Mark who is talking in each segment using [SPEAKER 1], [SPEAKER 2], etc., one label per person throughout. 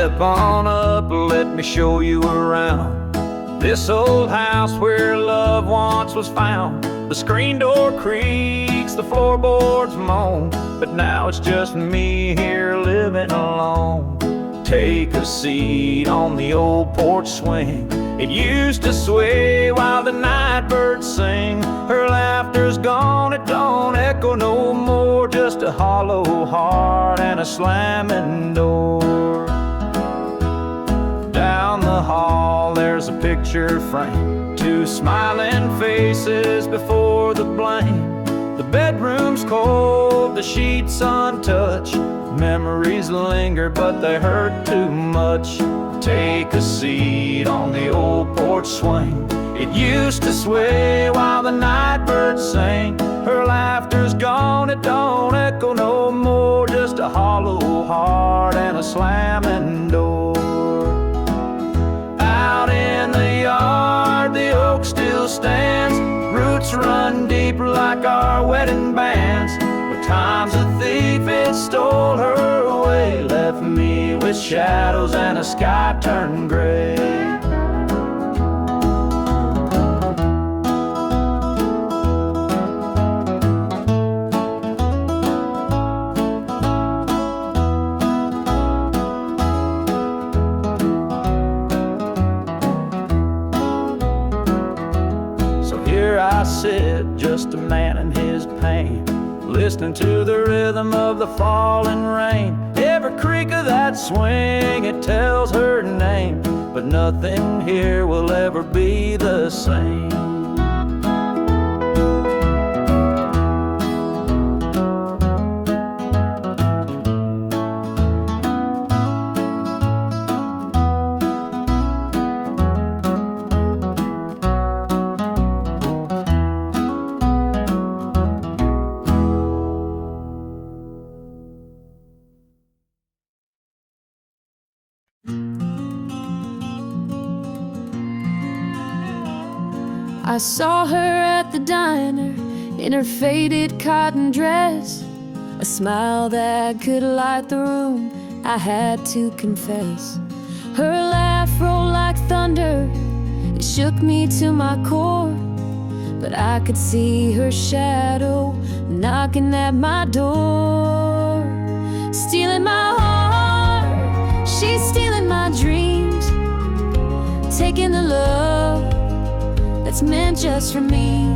[SPEAKER 1] Step on up, let me show you around this old house where love once was found. The screen door creaks, the floorboards moan, but now it's just me here living alone. Take a seat on the old porch swing. It used to sway while the night birds sing. Her laughter's gone, it don't echo no more, just a hollow heart and a slamming door. Down the hall there's a picture frame, two smiling faces before the blame. The bedroom's cold, the sheets untouched. Memories linger, but they hurt too much. Take a seat on the old porch swing. It used to sway while the night birds sang. Her laughter's gone, it don't echo no more, just a hollow heart and a slamming door. Out in the yard, the oak still stands. Roots run deep like our wedding bands. But time's a thief, it stole her away, left me with shadows and a sky turned gray. I sit, just a man in his pain, listening to the rhythm of the falling rain. Every creak of that swing, it tells her name, but nothing here will ever be the same.
[SPEAKER 2] I saw her at the diner in her faded cotton dress, a smile that could light the room, I had to confess. Her laugh rolled like thunder, it shook me to my core, but I could see her shadow knocking at my door. Stealing my heart, she's stealing my dreams, taking the love that's meant just for me.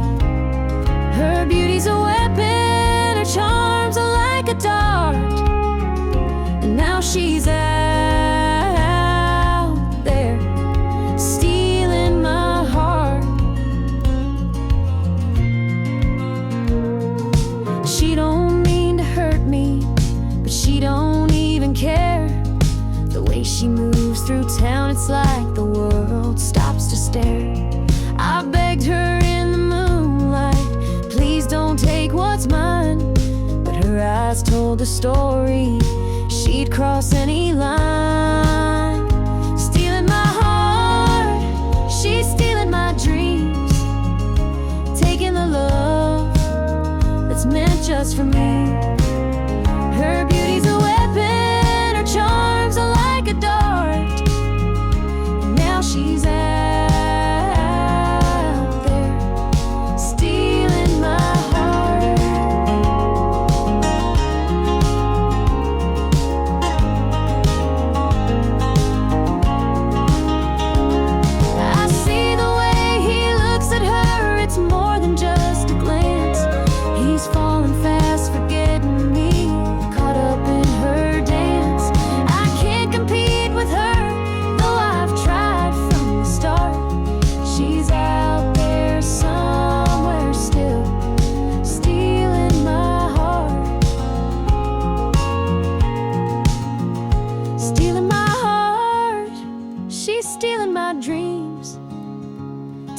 [SPEAKER 2] Her beauty's a weapon, her charms are like a dart, and now she's out there stealing my heart. She don't mean to hurt me, but she don't even care. The way she moves through town, it's like the world stops to stare. I begged her in the moonlight, please don't take what's mine, but her eyes told a story, she'd cross any line. Stealing my heart, she's stealing my dreams, taking the love that's meant just for me. Her beauty's a weapon, her charms are like a dart, and now she's out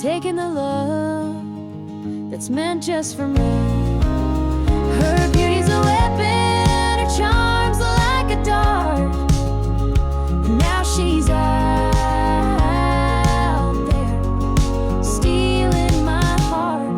[SPEAKER 2] taking the love that's meant just for me. Her beauty's a weapon, her charms are like a dart, and now she's out there stealing my heart.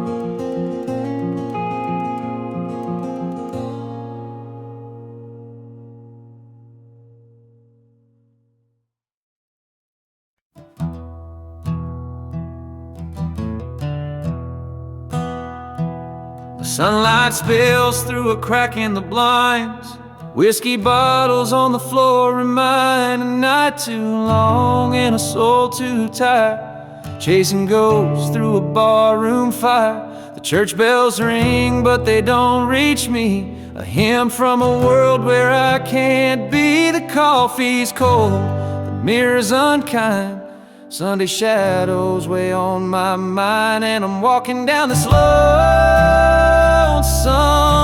[SPEAKER 1] Sunlight spills through a crack in the blinds. Whiskey bottles on the floor remind a night too long and a soul too tired. Chasing ghosts through a barroom fire. The church bells ring, but they don't reach me. A hymn from a world where I can't be. The coffee's cold, the mirror's unkind. Sunday shadows weigh on my mind, and I'm walking down this lonesome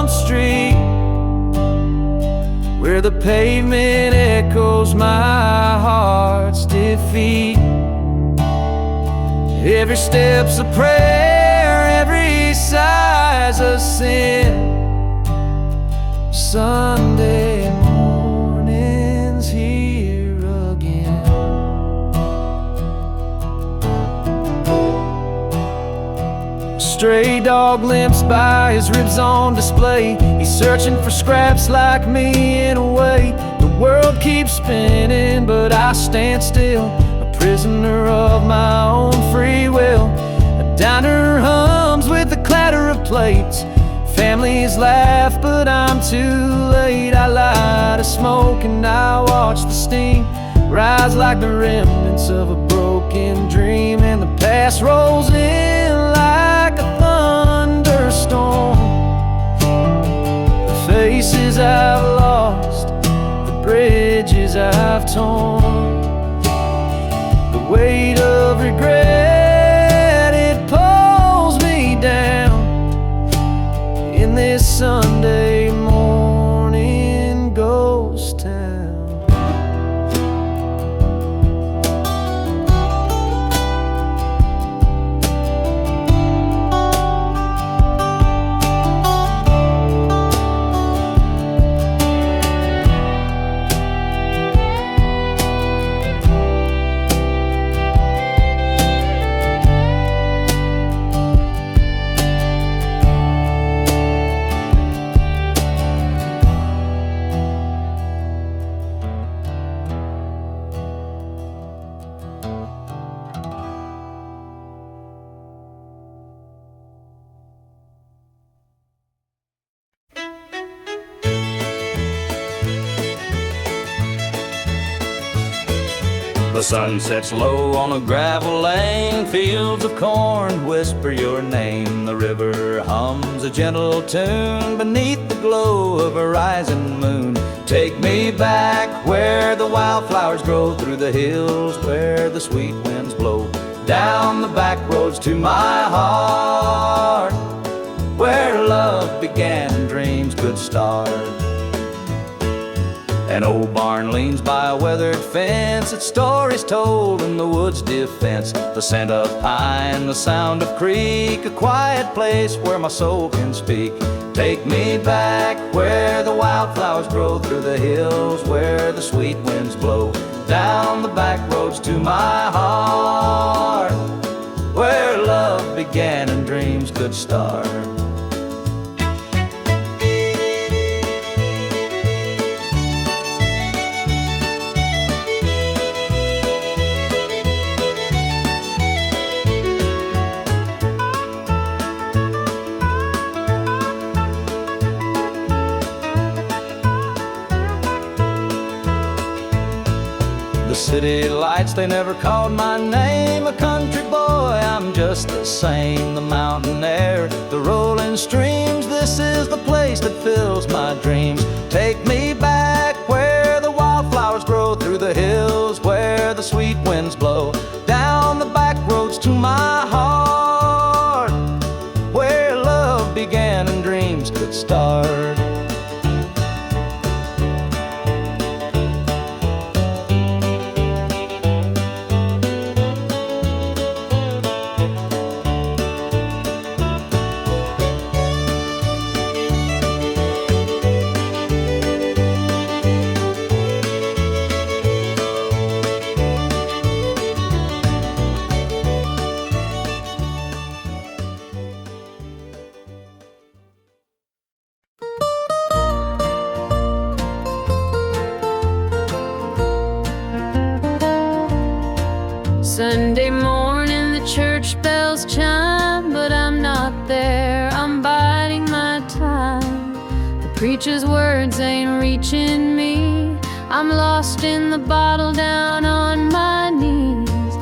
[SPEAKER 1] street where the pavement echoes my heart's defeat. Every step's a prayer, every sigh's a sin. Sunday morning's here again. A stray dog limps by, his ribs on display. He's searching for scraps like me in a way. The world keeps spinning, but I stand still, a prisoner of my own free will. A diner hums with the clatter of plates. Families laugh, but I'm too late. I light a smoke and I watch the steam rise like the remnants of a broken dream. And the past rolls in like a thunderstorm. The faces I've lost, the bridges I've torn, the weight of regret, it pulls me down in this Sunday morning ghost town.
[SPEAKER 3] The sun sets low on a gravel lane. Fields of corn whisper your name. The river hums a gentle tune beneath the glow of a rising moon. Take me back where the wildflowers grow, through the hills where the sweet winds blow, down the back roads to my heart, where love began and dreams could start. An old barn leans by a weathered fence, its stories told in the wood's defense. The scent of pine, the sound of creek, a quiet place where my soul can speak. Take me back where the wildflowers grow, through the hills where the sweet winds blow, down the back roads to my heart, where love began and dreams could start. City lights, they never called my name. A country boy, I'm just the same. The mountain air, the rolling streams, this is the place that fills my dreams. Take me back where the wildflowers grow, through the hills where the sweet winds blow, down the back roads to my heart, where love began and dreams could start.
[SPEAKER 2] Sunday morning the church bells chime, but I'm not there. I'm biding my preacher's words ain't reaching me. I'm lost in the bottle down on my knees.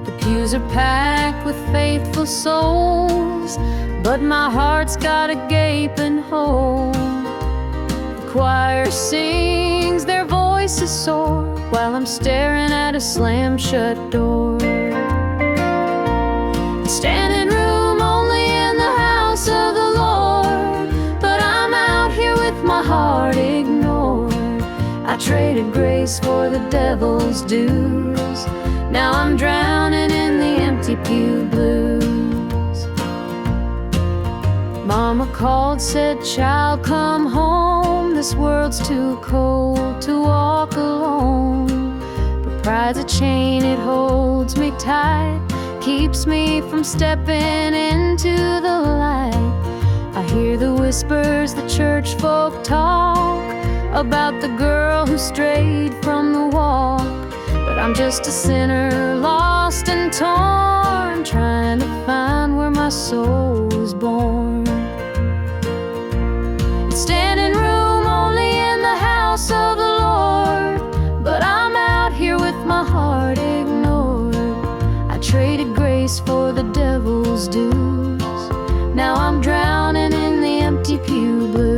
[SPEAKER 2] The pews are packed with faithful souls, but my heart's got a gaping hole. The choir sings, their voices soar, while I'm staring at a slam-shut door. Standing room only in the house of the Lord, but I'm out here with my heart ignored. I traded grace for the devil's dues. Now I'm drowning in the empty pew blues. Mama called, said, "Child, come home. This world's too cold to walk alone." But pride's a chain, it holds me tight, keeps me from stepping into the light. I hear the whispers the church folk talk about the girl who strayed from the walk. But I'm just a sinner, lost and torn, trying to find where my soul was born. It's standing room only in the house of the Lord, but I'm out here with my heart ignored. I traded grace for the devil's dues. Now I'm drowning in the empty pew blues.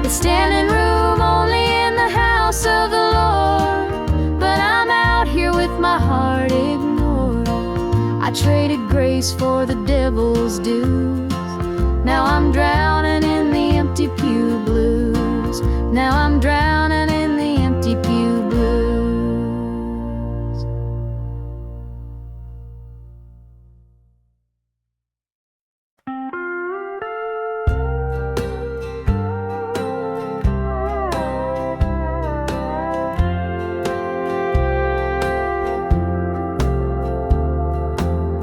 [SPEAKER 2] It's standing room only in the house of the Lord, but I'm out here with my heart ignored. I traded grace for the devil's dues. Now I'm drowning in the empty pew blues. Now I'm drowning in the empty pew blues.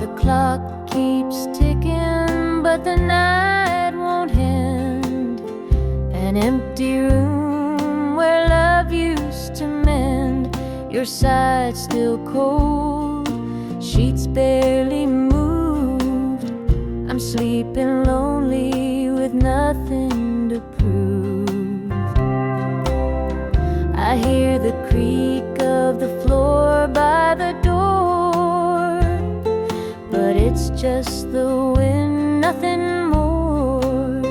[SPEAKER 2] The clock keeps ticking, but the night won't end. An empty room where love used to mend. Your side's still cold, sheets barely moved. I'm sleeping lonely with nothing to prove. I hear the creak of the floor by the door, but it's just the wind, nothing more.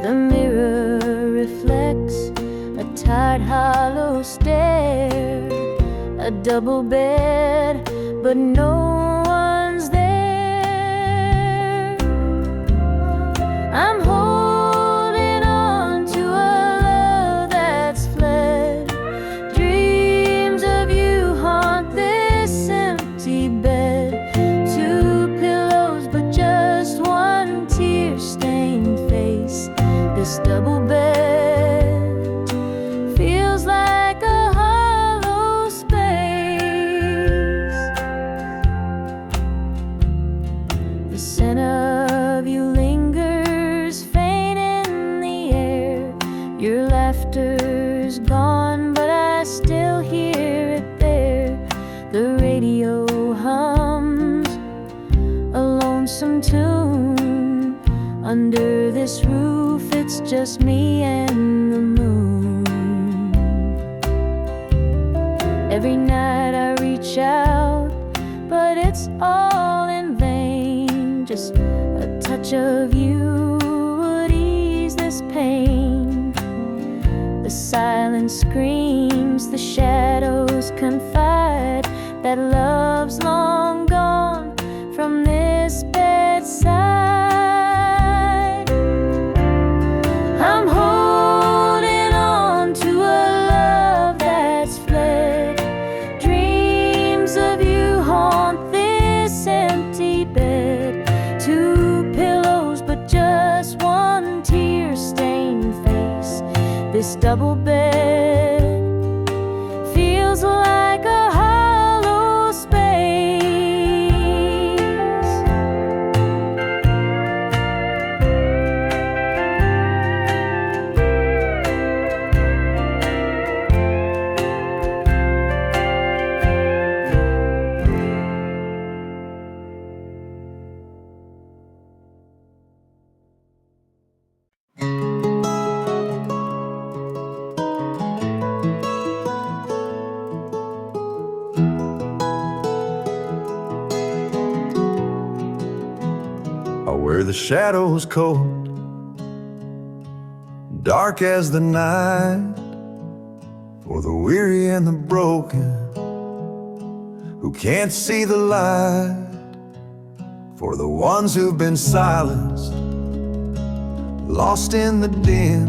[SPEAKER 2] The mirror reflects a tired, hollow stare. A double bed, but no one's there. I'm holding on to a love that's fled. Dreams of you haunt this empty bed. Two pillows, but just one tear-stained face. This double bed feels like a hollow space. The scent of you lingers faint in the air. Your laughter's gone, but I still hear it there. The radio hums a lonesome tune. Under this roof, it's just me and the moon. Every night I reach out, but it's all in vain. Just a touch of you would ease this pain. The silence screams, the shadows confide that love's long gone from this bedside. I'm holding on to a love that's fled. Dreams of you haunt this empty bed. Two pillows, but just one tear-stained face. This double bed feels like a hollow space.
[SPEAKER 4] are where the shadows cold, dark as the night, for the weary and the broken who can't see the light, for the ones who've been silenced, lost in the din.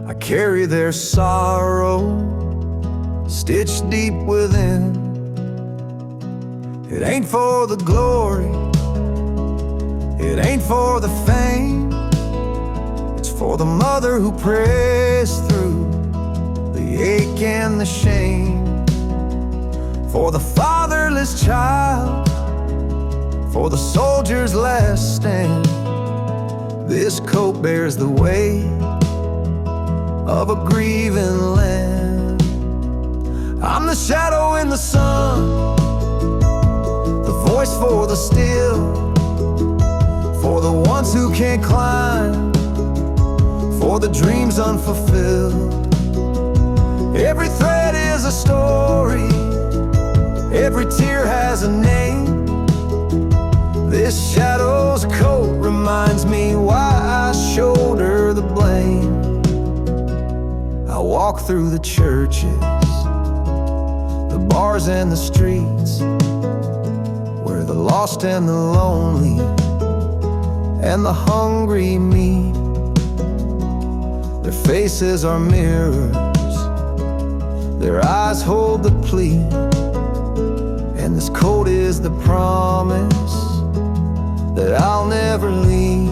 [SPEAKER 4] I carry their sorrow stitched deep within. It ain't for the glory, it ain't for the fame, it's for the mother who prays through the ache and the shame, for the fatherless child, for the soldier's last stand. This coat bears the weight of a grieving land. I'm the shadow in the sun, the voice for the still, for the ones who can't climb, for the dreams unfulfilled. Every thread is a story, every tear has a name. This shadow's coat reminds me why I shoulder the blame. I walk through the churches, the bars and the streets, where the lost and the lonely and the hungry meet. Their faces are mirrors, their eyes hold the plea, and this coat is the promise that I'll never leave.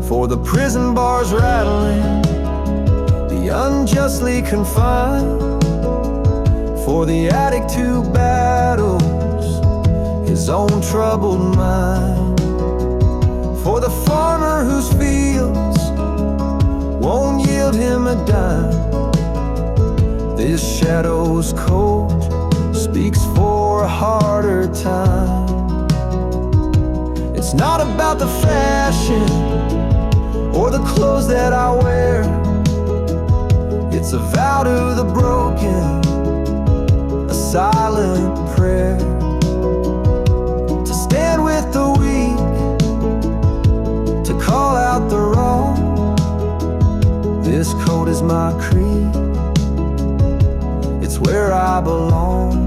[SPEAKER 4] For the prison bars rattling, the unjustly confined, for the addict who battles his own troubled mind, for the farmer whose fields won't yield him a dime. This shadow's coat speaks for a harder time. It's not about the fashion or the clothes that I wear, it's a vow to the broken, a silent prayer, to stand with the weak, to call out the wrong. This coat is my creed, it's where I belong.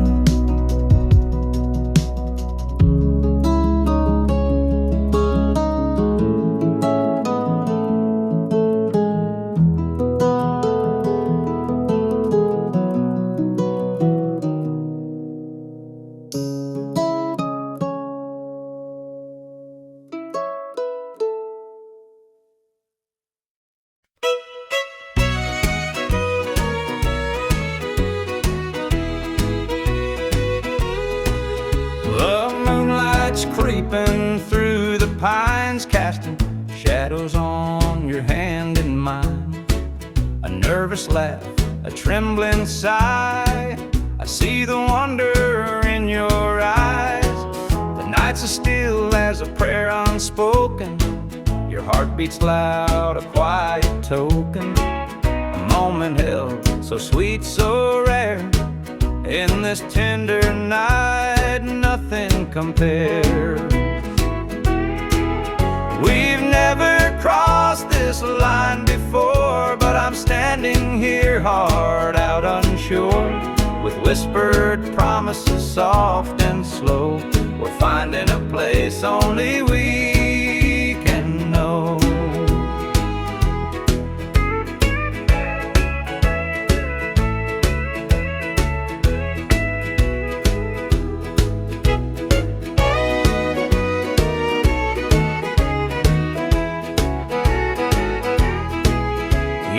[SPEAKER 3] Creeping through the pines, casting shadows on your hand and mine. A nervous laugh, a trembling sigh, I see the wonder in your eyes. The nights are still as a prayer unspoken, your heart beats loud, a quiet token. A moment held, so sweet, so rare, in this tender night, nothing compares. We've never crossed this line before, but I'm standing here, heart out unsure, with whispered promises soft and slow. We're finding a place only we can know.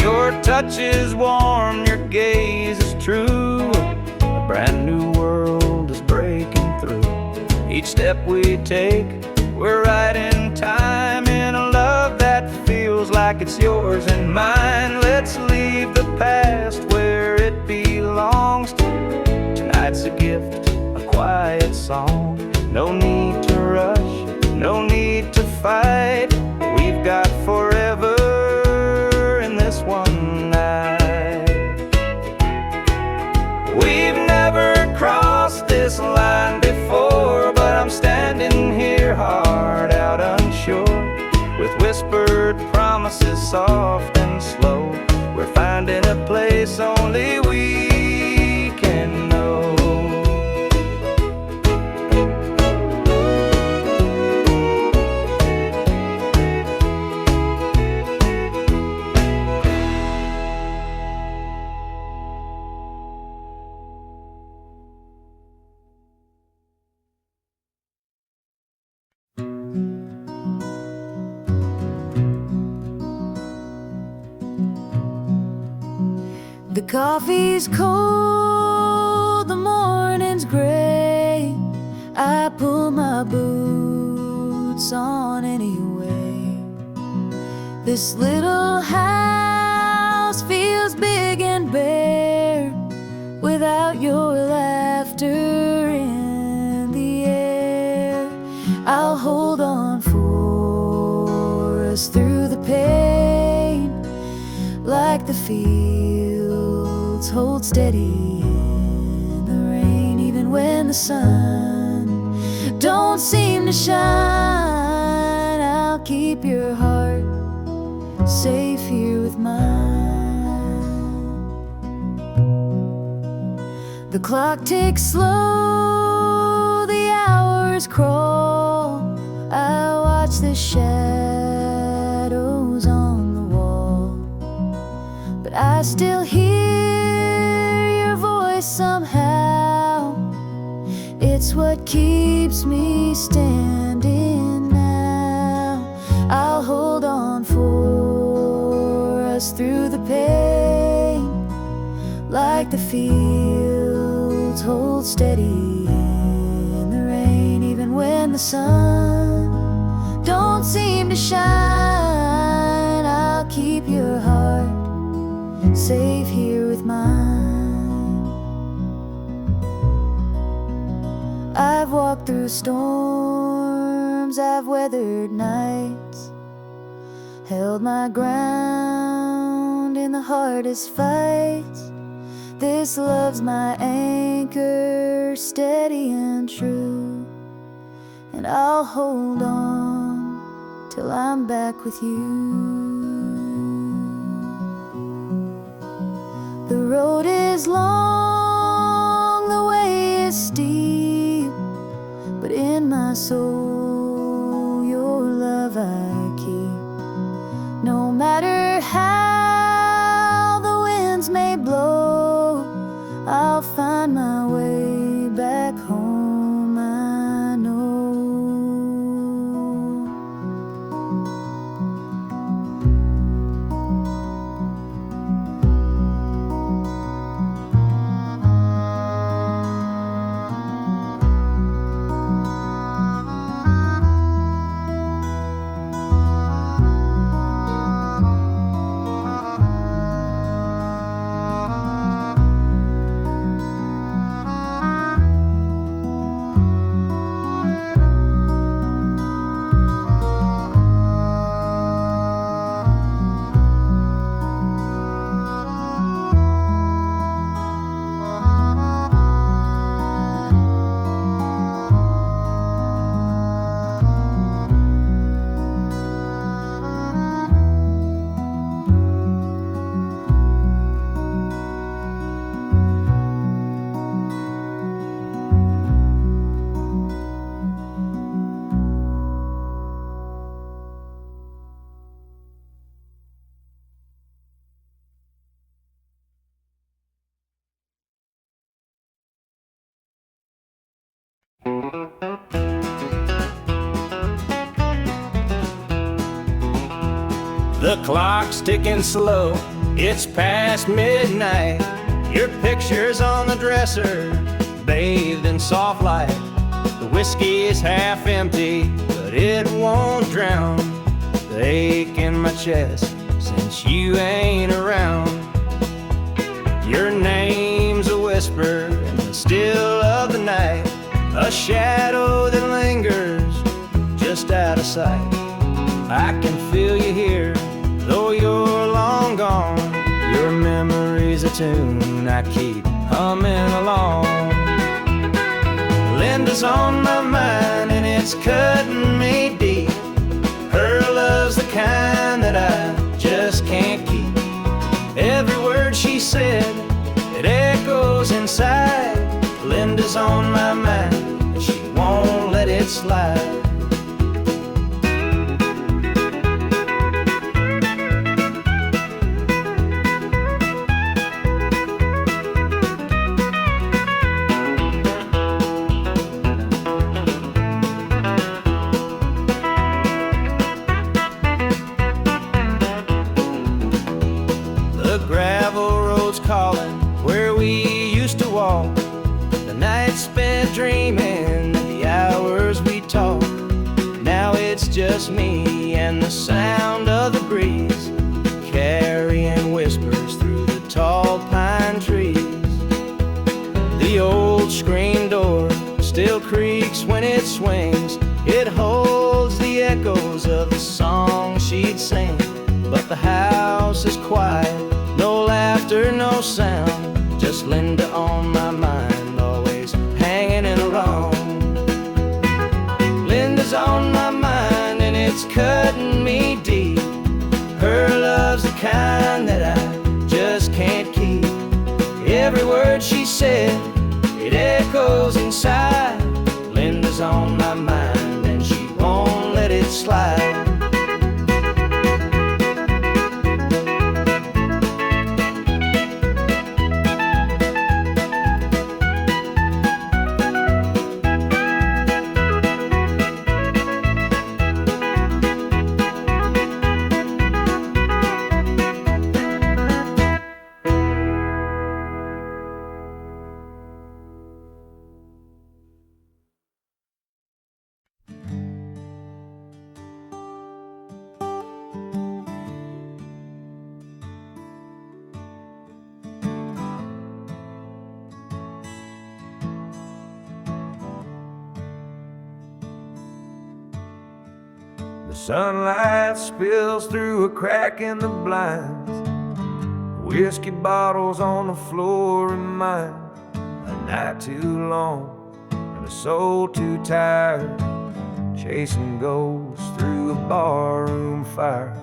[SPEAKER 3] Your touch is warm, your gaze is true, a brand new world is breaking through. Each step we take, we're right in time, in a love that feels like it's yours and mine. Let's leave the past where it belongs. Tonight's a gift, a quiet song. No need to rush, no need to fight. We've got forever in this one night. We've never crossed this line before, but I'm standing here,
[SPEAKER 4] kiss is soft and slow. We're finding a place only we can know.
[SPEAKER 2] The coffee's cold, the morning's gray. I pull my boots on anyway. This little house feels big and bare without your laughter in the air. I'll hold on for us through the pain, like the fields hold steady in the rain. Even when the sun don't seem to shine, I'll keep your heart safe here with mine. The clock ticks slow, the hours crawl. I watch the shadows on the wall, but I still hear your voice somehow. It's what keeps me standing now. I'll hold on for us through the pain, like the fields hold steady in the rain. Even when the sun don't seem to shine, I'll keep your heart safe here with mine. I've walked through storms, I've weathered nights, held my ground in the hardest fights. This love's my anchor, steady and true, and I'll hold on till I'm back with you. The road is long, the way is steep, but in my soul your love I keep. No matter how the winds may blow, I'll find my way back home, I know.
[SPEAKER 1] The clock's ticking slow, it's past midnight. Your picture's on the dresser, bathed in soft light. The whiskey is half empty, but it won't drown the ache in my chest since you ain't around. Your name's a whisper in the still of the night, a shadow that lingers just out of sight. I can feel you here, though you're long gone. Your memory's a tune I keep humming along. Linda's on my mind and it's cutting me deep. Her love's the kind that I
[SPEAKER 3] it echoes inside. Linda's on my mind, and she won't let it slide. The gravel road's calling where we used to walk. The nights spent dreaming, the hours we talked. Now it's just me and the sound of the breeze, carrying whispers through the tall pine trees. The old screen door still creaks when it swings. It holds the echoes of the song she'd sing. But the house is quiet, no laughter, no sound, just Linda on my mind, always hanging along. Linda's on my mind and it's cutting me deep. Her love's the kind that I just can't keep. Every word she said, it echoes inside. Linda's on my mind and she won't let it slide.
[SPEAKER 4] The sunlight spills through a crack in the blinds. Whiskey bottles on the floor remind a night too long and a soul too tired, chasing ghosts through a barroom fire.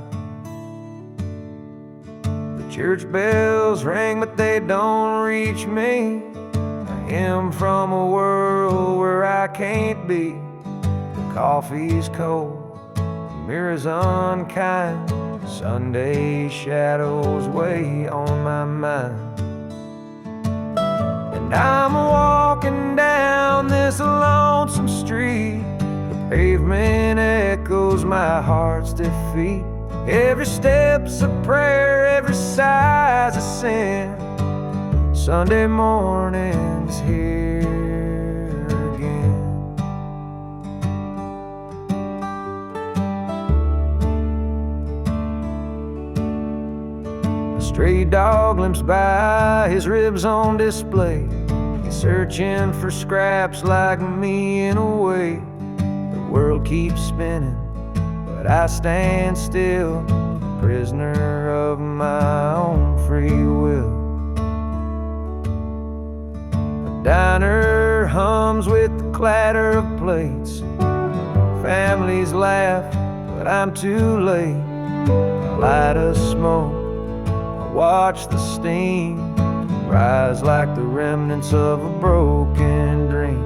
[SPEAKER 4] The church bells ring but they don't reach me. I am from a world where I can't be. The coffee's cold, mirrors unkind, Sunday shadows weigh on my mind. And I'm walking down this lonesome street. The pavement echoes my heart's defeat. Every step's a prayer, every sigh's a sin. Sunday morning's here again. Stray dog limps by, his ribs on display. He's searching for scraps like me in a way. The world keeps spinning, but I stand still, prisoner of my own free will. The diner hums with the clatter of plates. Families laugh, but I'm too late. A light of smoke, watch the steam rise like the remnants of a broken dream.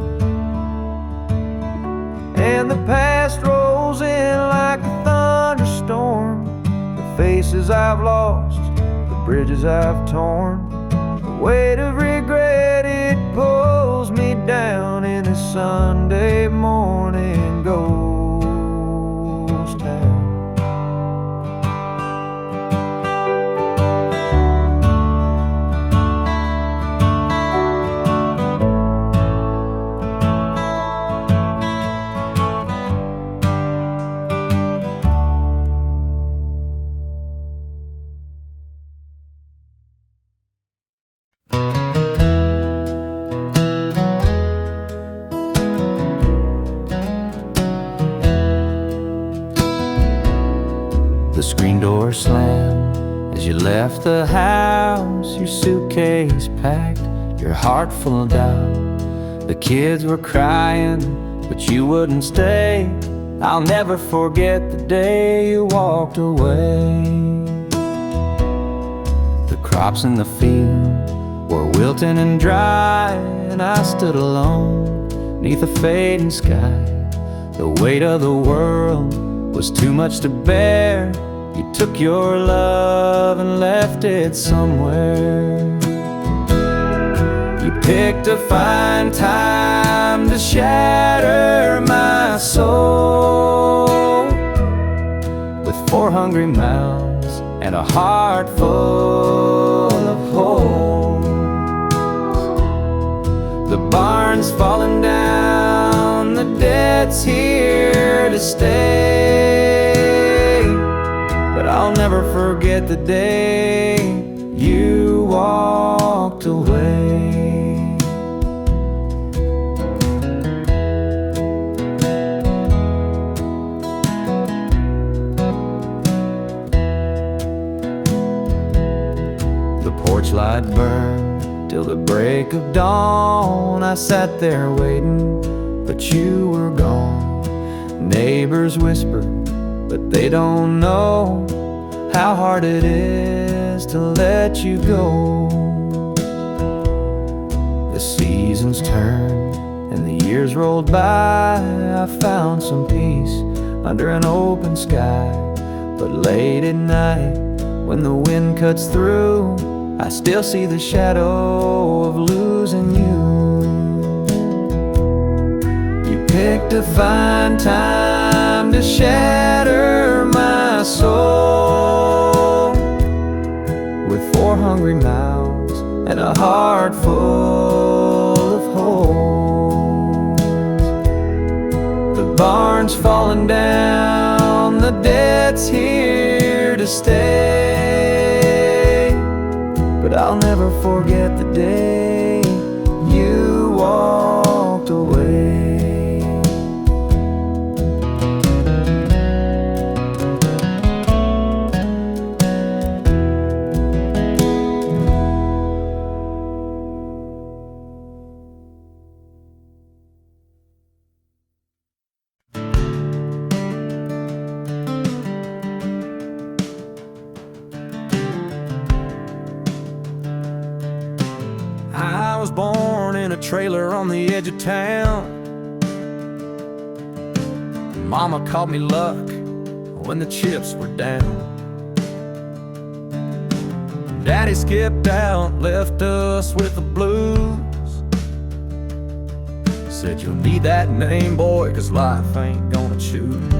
[SPEAKER 4] And the past rolls in like a thunderstorm. The faces I've lost, the bridges I've torn. The weight of regret, it pulls me down in this Sunday morning ghost town. The screen door slammed as you left the house, your suitcase packed, your heart full of doubt. The kids were crying, but you wouldn't stay. I'll never forget the day you walked away. The crops in the field
[SPEAKER 3] were wilting and dry, and I stood alone 'neath a fading sky. The weight of the world was too much to bear. You took your love and left it somewhere. You picked a fine time to shatter my soul with 4 hungry mouths and a heart full of holes. The barn's falling down, the debt's here to stay, but I'll never forget the day you walked away. The porch light burned till the break of dawn. I sat there waiting, but you were gone. Neighbors whispered, but they don't know how hard it is to let you go. The seasons turned and the years rolled by. I found some peace under an open sky, but late at night when the wind cuts through, I still see the shadow of losing you. You picked a fine time to shatter my soul with 4 hungry mouths and a heart full of holes. The barn's falling down, the debt's here to stay, but I'll never forget the day you walked away. I was born in a trailer on the edge of town. Mama called me luck when the chips were down. Daddy skipped out, left us with the blues. Said you'll need that name, boy, 'cause life ain't gonna choose.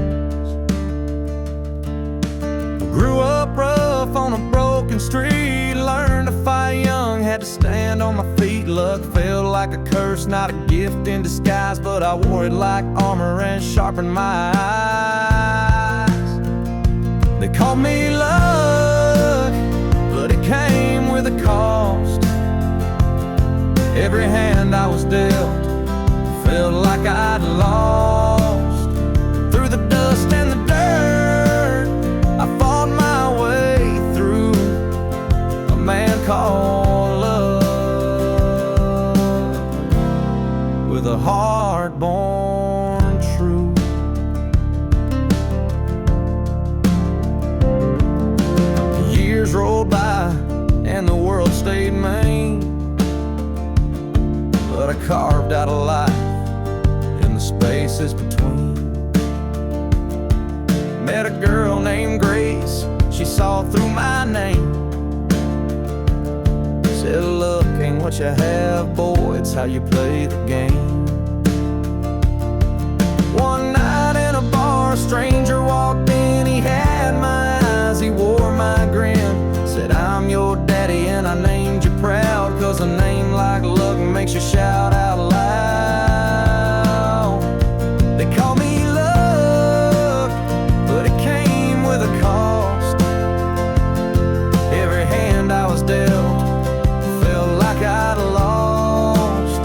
[SPEAKER 3] Grew up rough on a broken street, learned to fight young, had to stand on my feet. Luck felt like a curse, not a gift in disguise, but I wore it like armor and sharpened my eyes. They called me luck, but it came with a cost. Every hand I was dealt felt like I'd lost. Through the dust and the dirt, I fought my way through a man called love, with a heart born true. Years rolled by and the world stayed mean, but I carved out a life in the spaces between. Met a girl named Grace, she saw through my name. Said luck ain't what you have, boy, it's how you play the game. One night in a bar, a stranger walked in, he had my eyes, he wore my grin. Said I'm your daddy and I named you proud, 'cause a name like luck makes you shout out loud. They call me luck, but it came with a cost. Every hand I was dealt felt like I'd lost.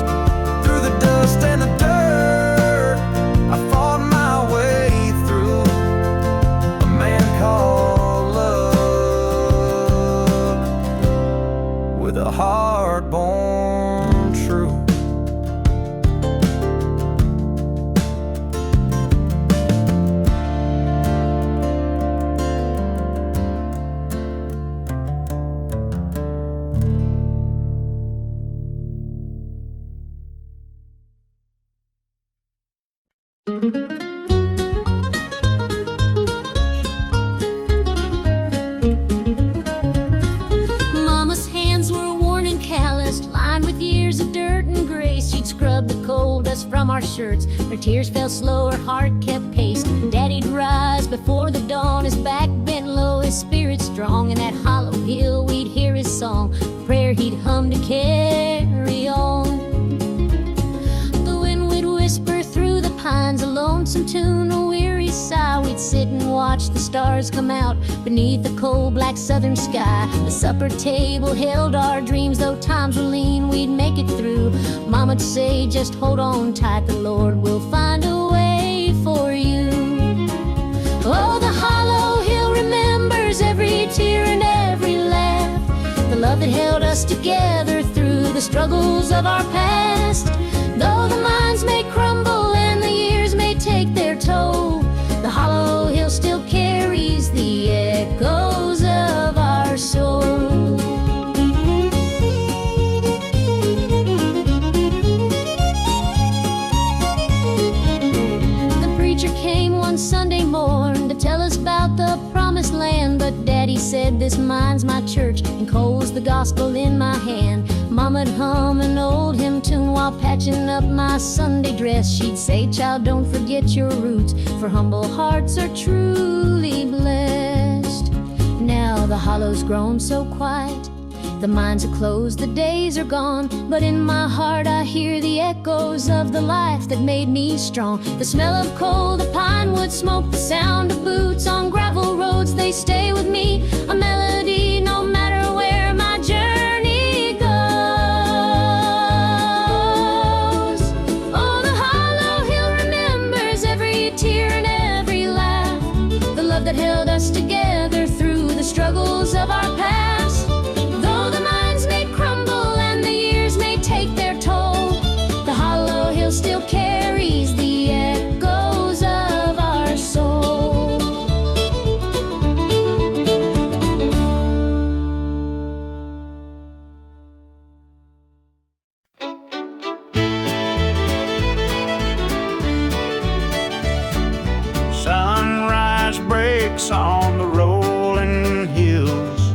[SPEAKER 3] Through the dust and the dirt, I fought my way through a man called love, with a heart born true.
[SPEAKER 2] Mama's hands were worn and calloused, lined with years of dirt and grace. She'd scrub the coal dust from our shirts. Her tears fell slow, her heart kept pace. Daddy'd rise before the dawn, his back bent low, his spirit strong. In that hollow hill we'd hear his song, prayer he'd hum to carry on. The wind would whisper through the pines, a lonesome tune, a weary sigh. We'd sit and watch the stars come out beneath the cold black southern sky. The supper table held our dreams, though times were lean, we'd make it through. Mama'd say, just hold on tight, the Lord will find a way for you. Oh, the hollow hill remembers every tear and every laugh, the love that held us together through the struggles of our past. Though the minds may crumble and the years may take their toll, the hollow hill still carries the echoes of our soul. The preacher came one Sunday morn to tell us about the promised land, but Daddy said, this mine's my church and coal's the gospel in my hand. Mama'd hum an old hymn tune while patching up my Sunday dress. She'd say, child, don't forget your roots, for humble hearts are truly blessed. Now the hollow's grown so quiet, the mines are closed, the days are gone, but in my heart I hear the echoes of the life that made me strong. The smell of coal, the pine wood smoke, the sound of boots on gravel roads, they stay with me, a melody no matter where my journey goes. Oh, the hollow hill remembers every tear and every laugh, the love that held us together through the struggles of our past. Though the minds may crumble and the years may take their toll, the hollow hill still carries the echoes of our soul.
[SPEAKER 1] Sunrise breaks on the rolling hills,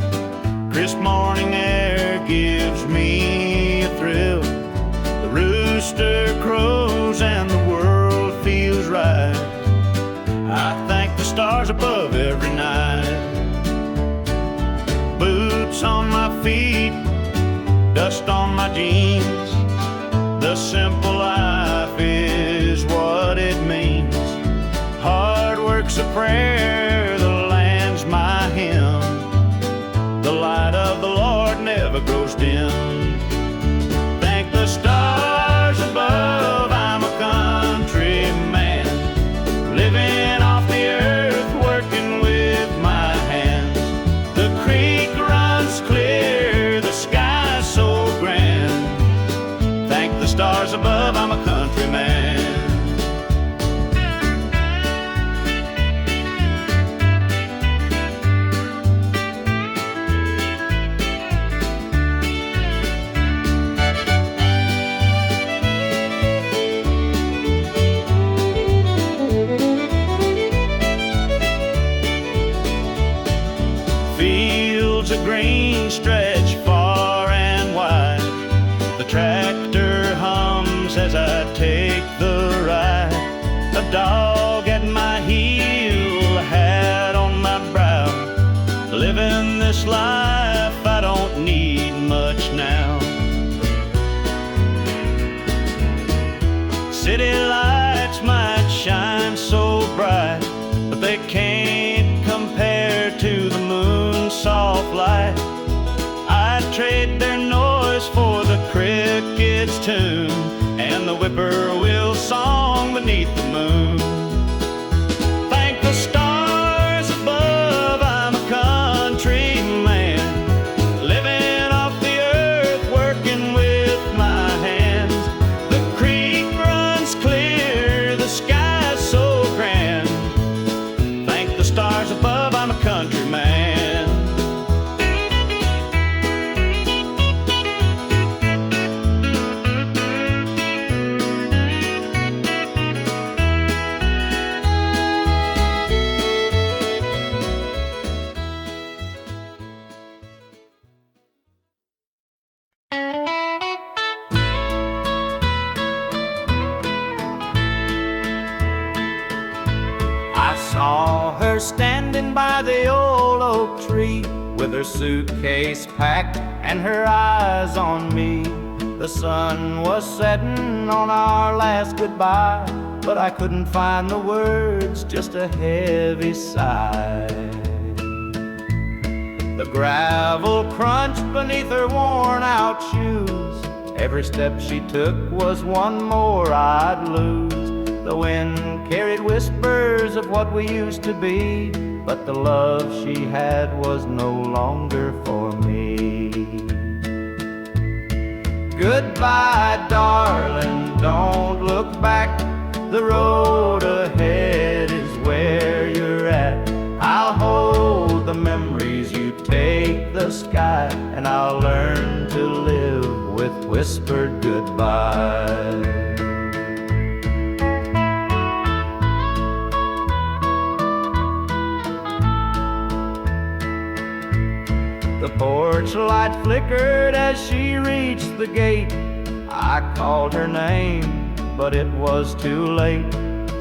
[SPEAKER 1] crisp morning air gives me a thrill. The rooster crows and the world feels right. I thank the stars above every night. Boots on my feet, dust on my jeans, the simple life is what it means. Hard work's a prayer, the land's my hymn. The light of the Lord never grows dim. Thank the stars above, I'm a country man, living off the earth, working with my hands. The creek runs clear, the sky's so grand. Thank the stars above, I'm a country man. Fields of green stretch far and wide. The tractor hums as I take the ride. A dog at my heel, a hat on my brow. Living this life, I don't need much now. City lights might shine so bright, but they can't compare to the moon's soft light. I'd trade their noise for the cricket's tune and the whippoorwill song beneath the moon. Thank the stars above, I'm a country man, living off the earth, working with my hands. The creek runs clear, the sky's so grand. Thank the stars above, I'm a country man.
[SPEAKER 3] saw her standing by the old oak tree, with her suitcase packed and her eyes on me. The sun was setting on our last goodbye, but I couldn't find the words, just a heavy sigh. The gravel crunched beneath her worn-out shoes. Every step she took was one more I'd lose. The wind carried whispers of what we used to be, but the love she had was no longer for me. Goodbye, darling, don't look back. The road ahead is where you're at. I'll hold the memories, you take the sky, and I'll learn to live with whispered goodbye. The porch light flickered as she reached the gate. I called her name, but it was too late.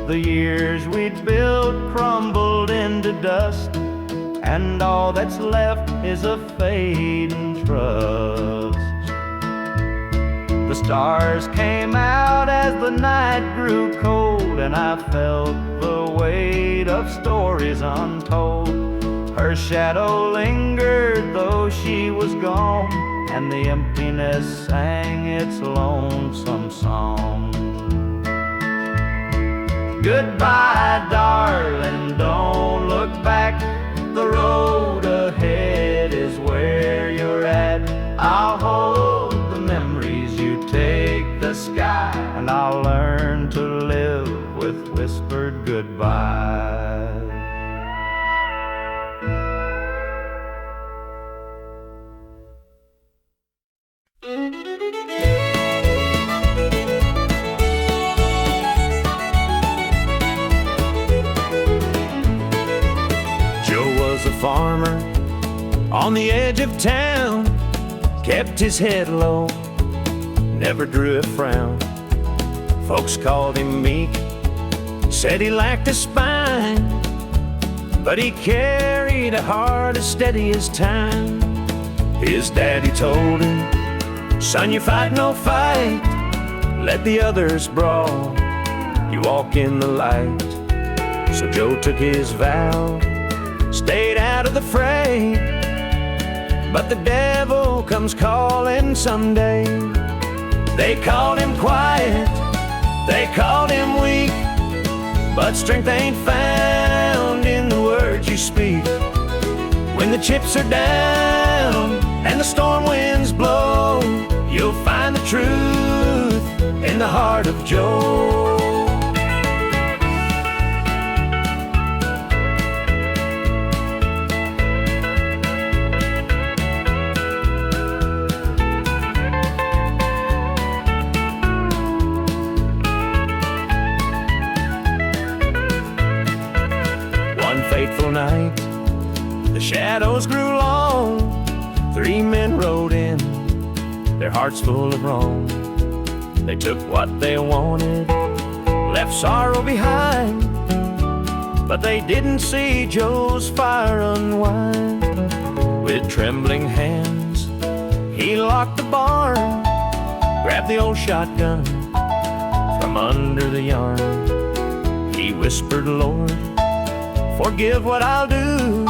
[SPEAKER 3] The years we'd built crumbled into dust, and all that's left is a fading trust. The stars came out as the night grew cold, and I felt the weight of stories untold. Her shadow lingered though she was gone, and the emptiness sang its lonesome song. Goodbye, darling, don't look back. The road ahead is where you're at. I'll hold the memories, you take the sky, and I'll learn to live with whispered goodbye.
[SPEAKER 1] Farmer on the edge of town, kept his head low, never drew a frown. Folks called him meek, said he lacked a spine, but he carried a heart as steady as time. His daddy told him, son, you fight no fight, let the others brawl, you walk in the light. So Joe took his vow, stayed out of the fray, but the devil comes calling someday. They called him quiet, they called him weak, but strength ain't found in the words you speak. When the chips are down and the storm winds blow, you'll find the truth in the heart of Joe. Fateful night, the shadows grew long. 3 men rode in, their hearts full of wrong. They took what they wanted, left sorrow behind, but they didn't see Joe's fire unwind. With trembling hands, he locked the barn, grabbed the old shotgun from under the yarn. He whispered, Lord, forgive what I'll do,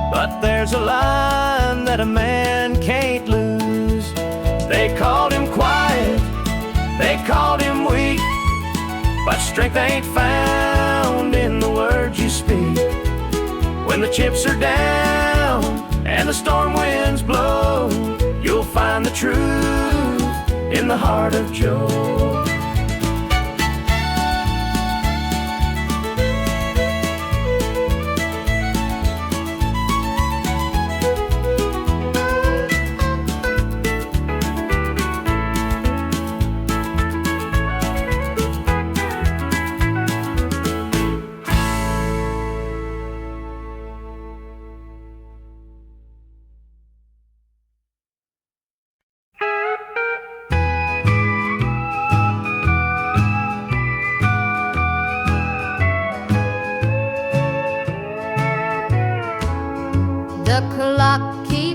[SPEAKER 1] but there's a line that a man can't lose. They called him quiet, they called him weak, but strength ain't found in the words you speak. When the chips are down and the storm winds blow, you'll find the truth in the heart of Joe.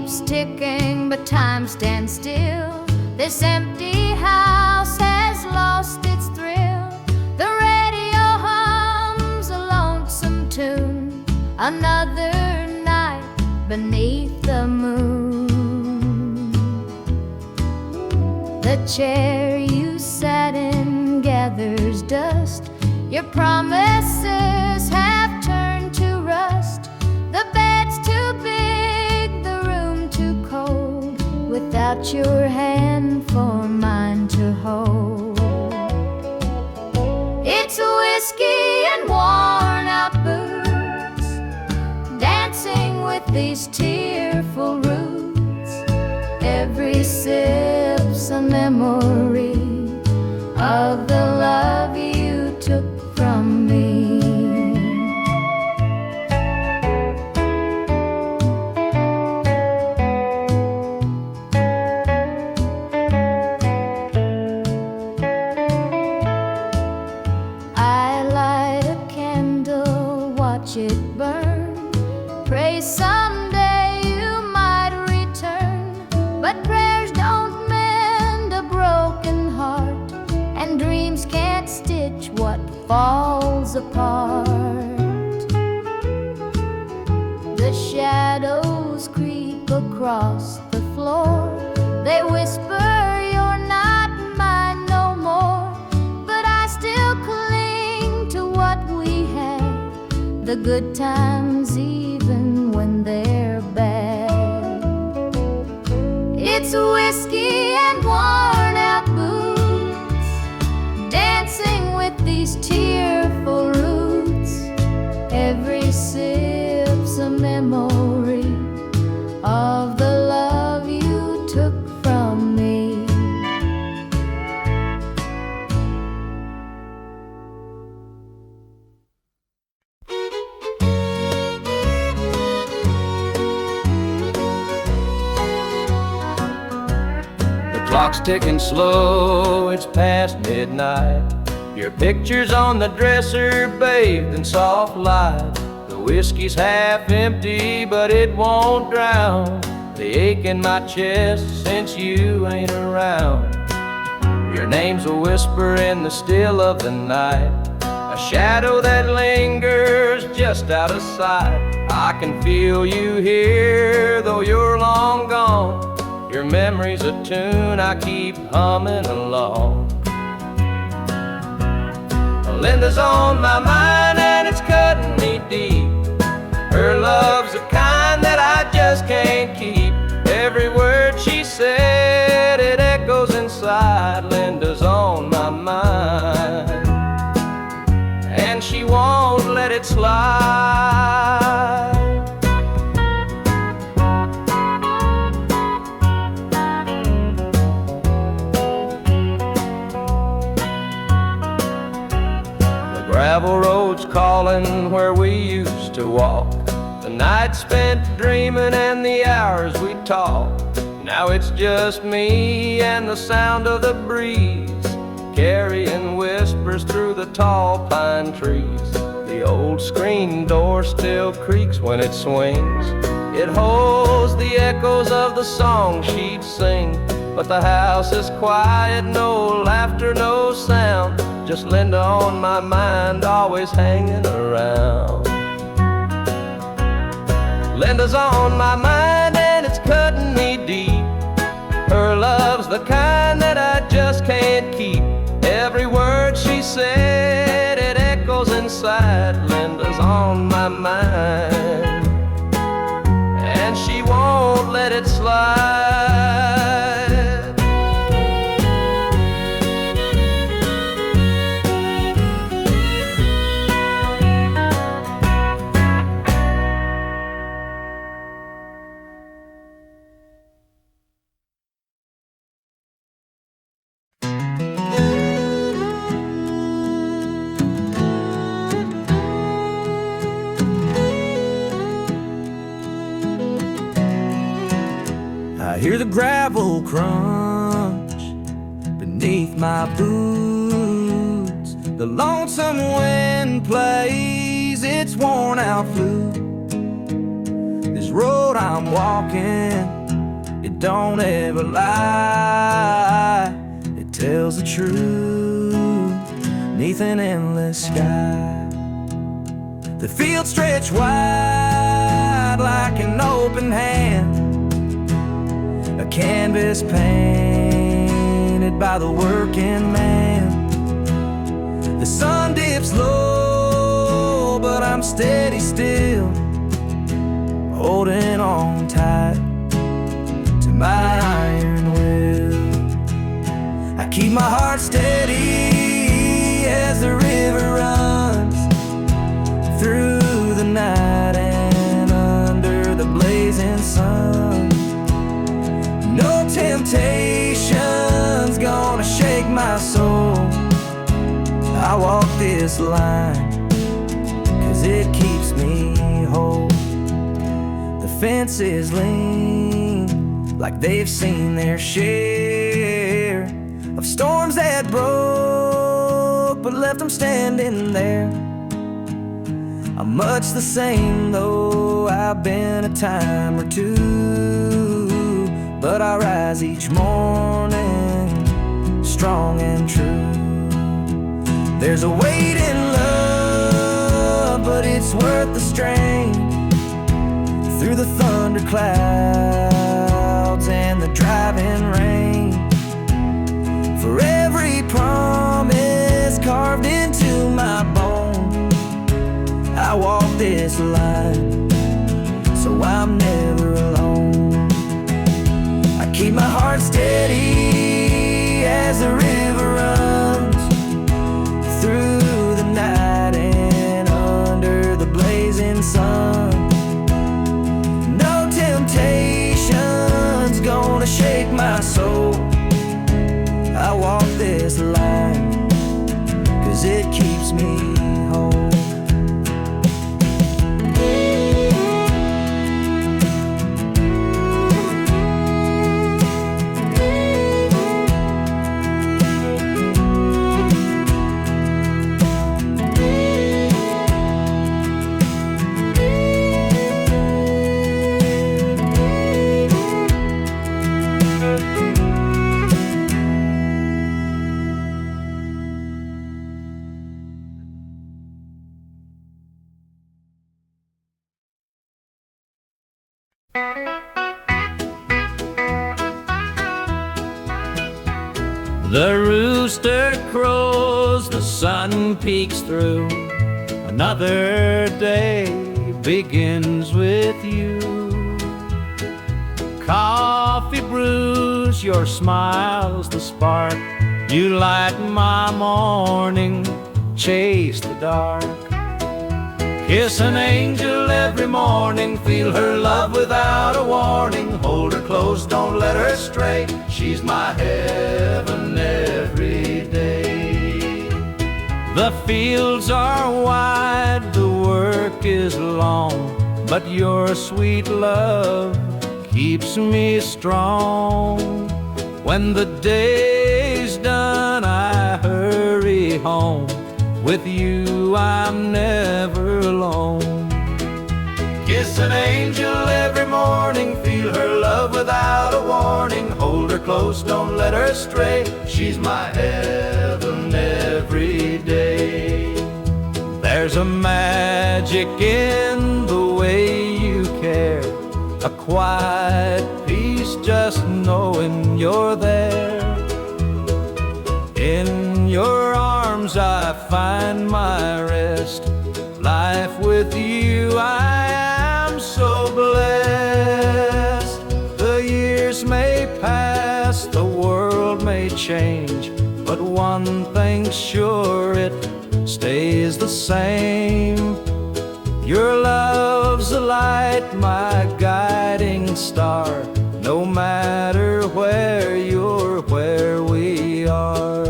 [SPEAKER 2] keeps ticking, but time stands still. This empty house has lost its thrill. The radio hums a lonesome tune. Another night beneath the moon. The chair you sat in gathers dust. Your promises have turned to rust. The bed's too big, the room too cold, without your hand for mine to hold. It's whiskey and worn out boots, dancing with these tearful roots. Every sip's a memory of the love you took from me. I light a candle, watch it burn, pray someday you might return. But prayers don't mend a broken heart, and dreams can't stitch what falls apart. The shadows creep across the floor. They whisper you're not mine no more, but I still cling to what we had, the good times even when they're bad. It's whiskey and worn out boots, dancing with these tearful roots. Every sip's a memory of the love you took from me.
[SPEAKER 3] The clock's ticking slow, it's past midnight. Your picture's on the dresser, bathed in soft light. The whiskey's half empty, but it won't drown the ache in my chest since you ain't around. Your name's a whisper in the still of the night, a shadow that lingers just out of sight. I can feel you here, though you're long gone. Your memory's a tune I keep humming along. Linda's on my mind and it's cutting me deep. Her love's the kind that I just can't keep. Every word she said, it echoes inside. Linda's on my mind, and she won't let it slide. Gravel roads calling where we used to walk, the nights spent dreaming and the hours we talked. Now it's just me and the sound of the breeze, carrying whispers through the tall pine trees. The old screen door still creaks when it swings. It holds the echoes of the song she'd sing. But the house is quiet, no laughter, no sound. Just Linda on my mind, always hanging around. Linda's on my mind and it's cutting me deep. Her love's the kind that I just can't keep. Every word she said, it echoes inside. Linda's on my mind, and she won't let it slide.
[SPEAKER 4] I hear the gravel crunch beneath my boots. The lonesome wind plays its worn out flute. This road I'm walking it don't ever lie. It tells the truth neath an endless sky. The fields stretch wide like an open hand, a canvas painted by the working man. The sun dips low, but I'm steady still, holding on tight to my iron will. I keep my heart steady as the river runs through the night and under the blazing sun. No temptation's gonna shake my soul. I walk this line 'cause it keeps me whole. The fences lean like they've seen their share of storms that broke but left them standing there. I'm much the same though I've been a time or two, but I rise each morning strong and true. There's a weight in love, but it's worth the strain. Through the thunder clouds and the driving rain, for every promise carved into my bone, I walk this line so I'm never alone. I keep my heart steady as the river runs through the night and under the blazing sun. No temptation's gonna shake my soul. I walk this line 'cause it keeps me whole.
[SPEAKER 3] The rooster crows, the sun peeks through. Another day begins with you. Coffee brews, your smile's the spark. You light my morning, chase the dark. Kiss an angel every morning, feel her love without a warning. Hold her close, don't let her stray. She's my heaven every day. The fields are wide, the work is long, but your sweet love keeps me strong. When the day's done, I hurry home. With you I'm never alone. Kiss an angel every morning, feel her love without a warning. Hold her close, don't let her stray. She's my heaven every day. There's a magic in the way you care, a quiet peace just knowing you're there. In your arms I find my rest. Life with you I am so blessed. The years may pass, the world may change, but one thing's sure, it stays the same. Your love's a light, my guiding star. No matter where you're, where we are.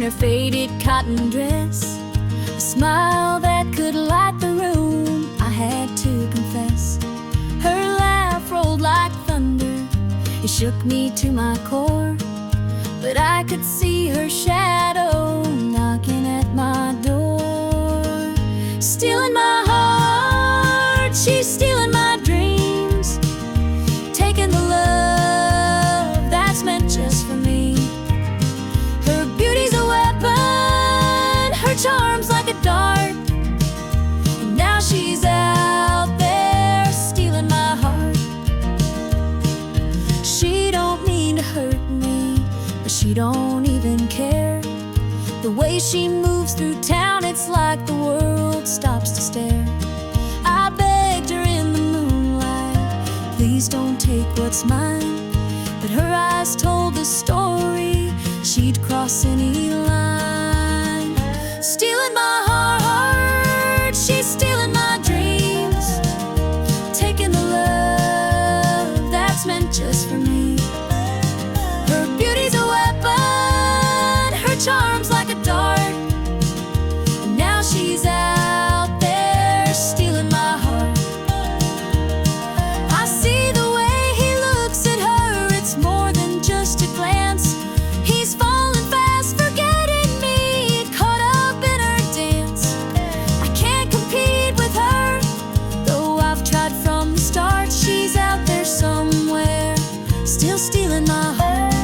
[SPEAKER 2] her faded cotton dress, a smile that could light the room, I had to confess. Her laugh rolled like thunder, it shook me to my core, but I could see her shadow knocking at my door. Stealing my heart, she's stealing my dreams, taking the love that's meant just for me. Her beauty's a weapon, her charm's like a dart, and now she's out there stealing my heart. She don't mean to hurt me, but she don't even care. The way she moves through town, it's like the world stops to stare. I begged her in the moonlight, please don't take what's mine, but her eyes told the story, she'd cross any line. Stealing my heart, she's stealing my dreams, taking the love that's meant just for me. Her beauty's a weapon, her charm's like a dart, and now she's out there stealing my heart. I see the way he looks at her, it's more than just a glance. He's falling fast, forgetting me, caught up in her dance. I can't compete with her, though I've tried from the start. She's out there somewhere, still stealing my heart.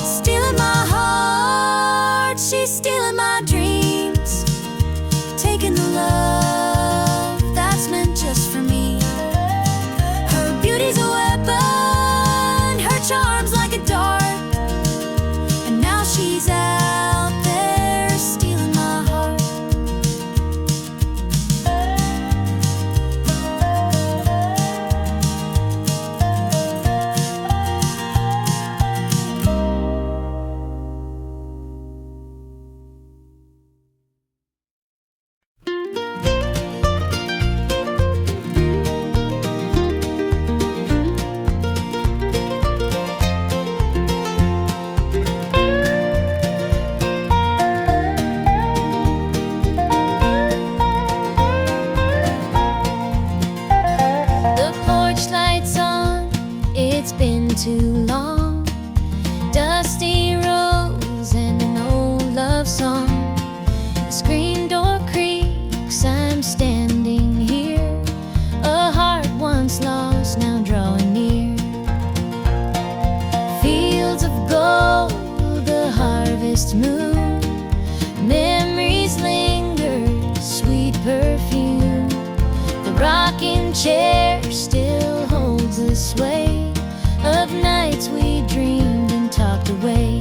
[SPEAKER 2] Stealing my heart, she's stealing my dreams, taking the love that's meant just for me. Her beauty's a weapon, her charm's like a dart, and now she's out there stealing my heart. The porch light's on, it's been too long. Dusty roads and an old love song. The screen door creaks, I'm standing here. A heart once lost, now drawing near. Fields of gold, the harvest moon. Memories linger, sweet perfume. The rocking chair still holds the sway of nights we dreamed and talked away.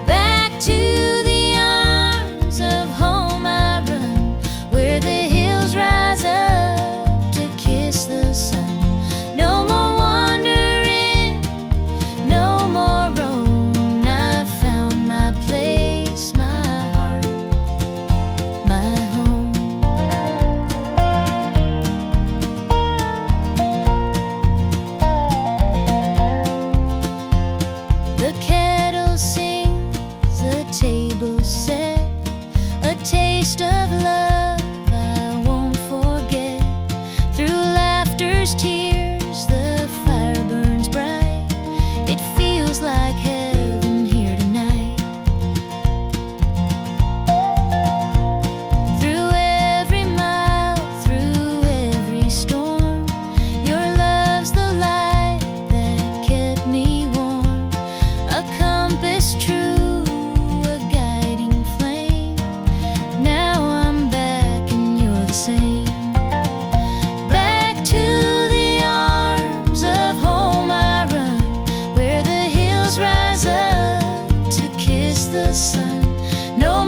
[SPEAKER 2] Back to the arms of home I run, where the hills rise up to kiss the sun. No more wandering, no more roam. I found my place, my heart, my home. The kettle sings, the table set, a taste of love I won't forget. Through laughter's tears, the fire burns bright. It feels like heaven here tonight. Through every mile, through every storm, your love's the light that kept me warm. A compass true, a guiding flame. Now I'm back and you're the same. Back to the arms of home I run, where the hills rise up to kiss the sun. No